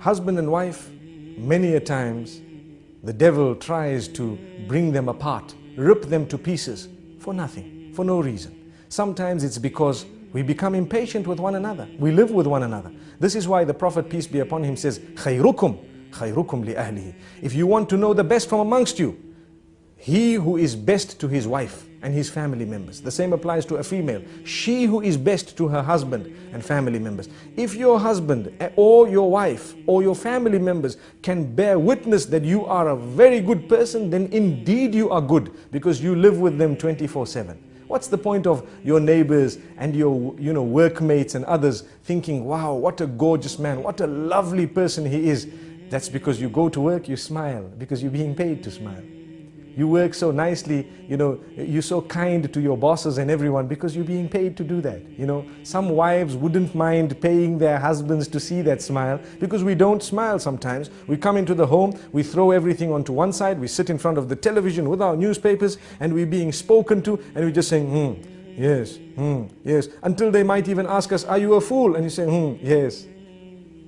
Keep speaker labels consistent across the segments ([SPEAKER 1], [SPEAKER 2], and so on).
[SPEAKER 1] Husband and wife, many a times, the devil tries to bring them apart, rip them to pieces for nothing, for no reason. Sometimes it's because we become impatient with one another. We live with one another. This is why the Prophet, peace be upon him, says, خَيْرُكُمْ خَيْرُكُمْ لِأَهْلِهِ. If you want to know the best from amongst you, he who is best to his wife and his family members. The same applies to a female. She who is best to her husband and family members. If your husband or your wife or your family members can bear witness that you are a very good person, then indeed you are good, because you live with them 24/7. What's the point of your neighbors and your workmates and others thinking, wow, what a gorgeous man, what a lovely person he is? That's because you go to work, you smile, because you're being paid to smile. You work so nicely, you're so kind to your bosses and everyone because you're being paid to do that. Some wives wouldn't mind paying their husbands to see that smile, because we don't smile sometimes. We come into the home, we throw everything onto one side, we sit in front of the television with our newspapers, and we're being spoken to, and we're just saying, yes, yes, until they might even ask us, are you a fool? And you say, yes.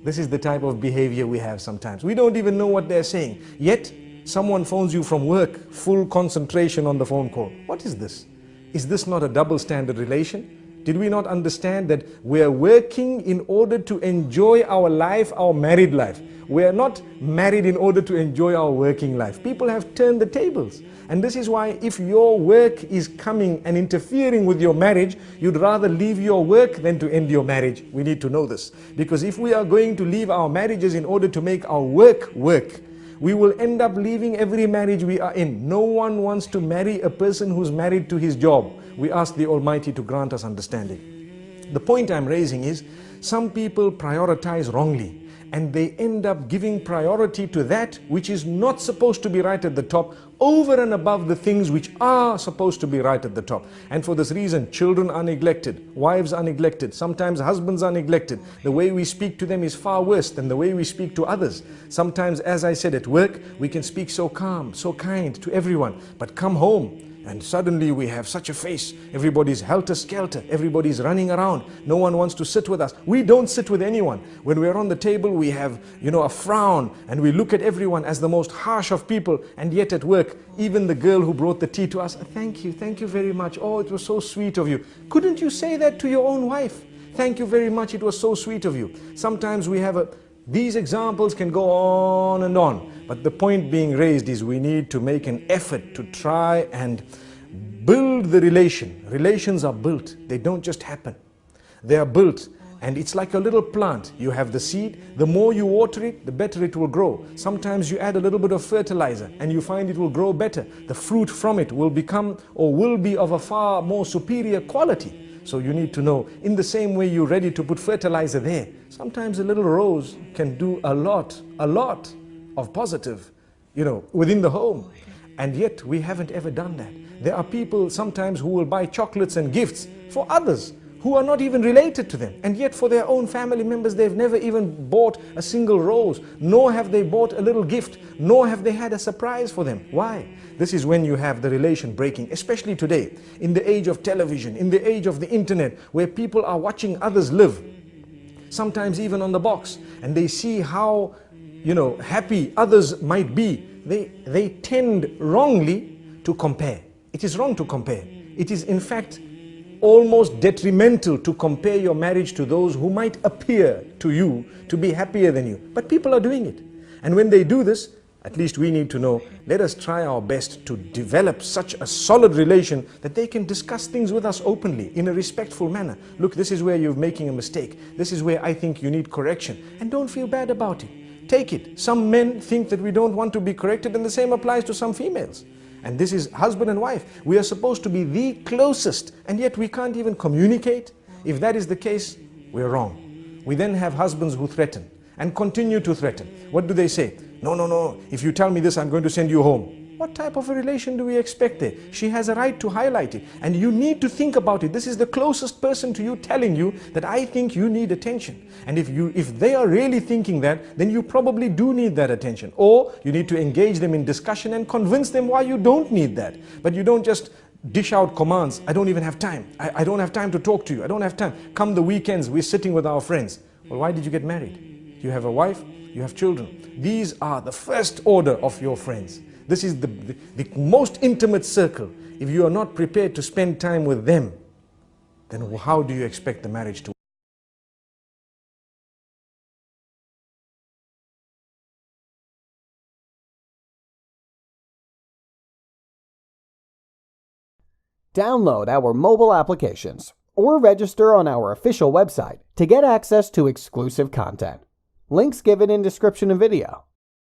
[SPEAKER 1] This is the type of behavior we have sometimes. We don't even know what they're saying. Yet, someone phones you from work, full concentration on the phone call. What is this? Is this not a double standard relation? Did we not understand that we are working in order to enjoy our life, our married life? We are not married in order to enjoy our working life. People have turned the tables. And this is why if your work is coming and interfering with your marriage, you'd rather leave your work than to end your marriage. We need to know this. Because if we are going to leave our marriages in order to make our work work, we will end up leaving every marriage we are in. No one wants to marry a person who's married to his job. We ask the Almighty to grant us understanding. The point I'm raising is, some people prioritize wrongly, and they end up giving priority to that which is not supposed to be right at the top, over and above the things which are supposed to be right at the top. And for this reason, children are neglected, wives are neglected, sometimes husbands are neglected. The way we speak to them is far worse than the way we speak to others. Sometimes, as I said, at work, we can speak so calm, so kind to everyone, but come home, and suddenly we have such a face. Everybody's helter-skelter. Everybody's running around. No one wants to sit with us. We don't sit with anyone. When we're on the table, we have, a frown, and we look at everyone as the most harsh of people. And yet at work, even the girl who brought the tea to us, thank you very much. Oh, it was so sweet of you. Couldn't you say that to your own wife? Thank you very much. It was so sweet of you. Sometimes we have these examples can go on and on. But the point being raised is we need to make an effort to try and build the relation. Relations are built. They don't just happen. They are built. And it's like a little plant. You have the seed. The more you water it, the better it will grow. Sometimes you add a little bit of fertilizer and you find it will grow better. The fruit from it will become or will be of a far more superior quality. So you need to know, in the same way you're ready to put fertilizer there, sometimes a little rose can do a lot of positive, within the home. And yet we haven't ever done that. There are people sometimes who will buy chocolates and gifts for others who are not even related to them. And yet for their own family members, they've never even bought a single rose, nor have they bought a little gift, nor have they had a surprise for them. Why? This is when you have the relation breaking, especially today, in the age of television, in the age of the internet, where people are watching others live, sometimes even on the box, and they see how, happy others might be. They tend wrongly to compare. It is wrong to compare. It is in fact almost detrimental to compare your marriage to those who might appear to you to be happier than you. But people are doing it. And when they do this, at least we need to know, let us try our best to develop such a solid relation that they can discuss things with us openly, in a respectful manner. Look, this is where you're making a mistake. This is where I think you need correction. And don't feel bad about it. Take it. Some men think that we don't want to be corrected, and the same applies to some females. And this is husband and wife. We are supposed to be the closest, and yet we can't even communicate. If that is the case, we're wrong. We then have husbands who threaten and continue to threaten. What do they say? No, if you tell me this, I'm going to send you home. What type of a relation do we expect there? She has a right to highlight it, and you need to think about it. This is the closest person to you telling you that I think you need attention. And if they are really thinking that, then you probably do need that attention. Or you need to engage them in discussion and convince them why you don't need that. But you don't just dish out commands. I don't even have time. I don't have time to talk to you. I don't have time. Come the weekends, we're sitting with our friends. Well, why did you get married? you have a wife, you have children. These are the first order of your friends. This is the most intimate circle. If you are not prepared to spend time with them, then how do you expect the marriage to work?
[SPEAKER 2] Download our mobile applications or register on our official website to get access to exclusive content. Links given in description of video.